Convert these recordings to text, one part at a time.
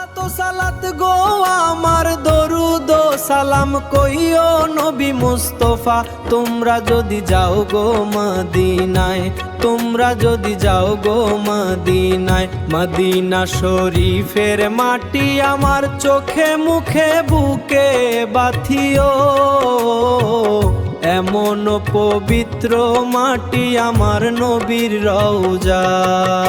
সালাতো সালাত গো আমার দরুদ ও সালাম কইও নবী মুস্তাফা। তোমরা যদি যাও গো মদিনায়, তোমরা যদি যাও গো মদিনায়, মদিনা শরীফের মাটি আমার চোখে মুখে বুকে বাথিও। এমন পবিত্র মাটি আমার নবীর রওজায়।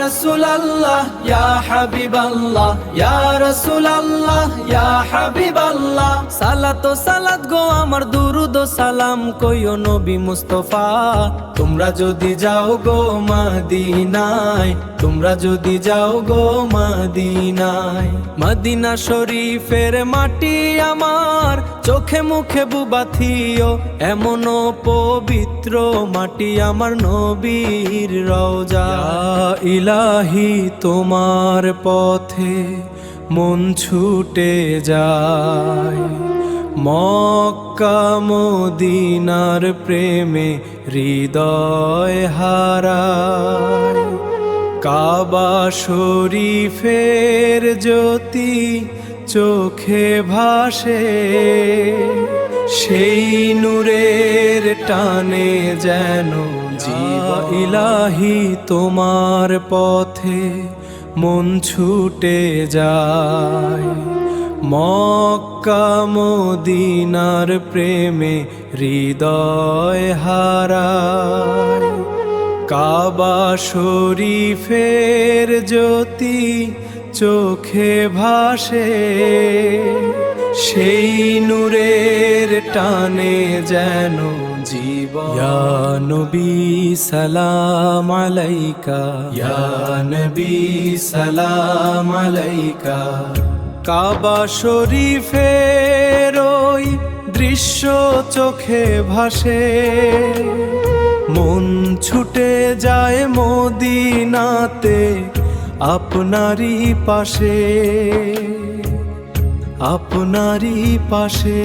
রাসূলুল্লাহ ইয়া হাবিবাল্লাহ, ইয়া রাসূলুল্লাহ ইয়া হাবিবাল্লাহ। সালাত ও সালাত গো আমার দুরুদ ও সালাম কইও নবী মুস্তাফা। তোমরা যদি যাও গো মদিনায়, তোমরা যদি যাও গো মদিনায়, মদিনা শরীফের মাটি আমার চোখে মুখে বুবাথিও। এমন পবিত্র মাটি আমার নবীর রওজা। ইলাহি তোমার পথে মন ছুটে যায়, মক্কা মদিনার প্রেমে হৃদয় হারায়। কাবা শরীফের জ্যোতি চোখে ভাসে, সেই নূরের টানে যেন জীবন। ইলাহি তোমার পথে মন ছুটে যায়, মক্কা মদিনার প্রেমে হৃদয় হারায়। কাবা শরীফের জ্যোতি চোখে ভাসে, সেই নূরের টানে যেন জীবন। ইয়া নবী সালাম আলাইকা, ইয়া নবী সালাম আলাইকা। কাবা শরীফের ওই দৃশ্য চোখে ভাসে, মন ছুটে যায় মদিনাতে আপনারই পাশে, আপনারই পাশে।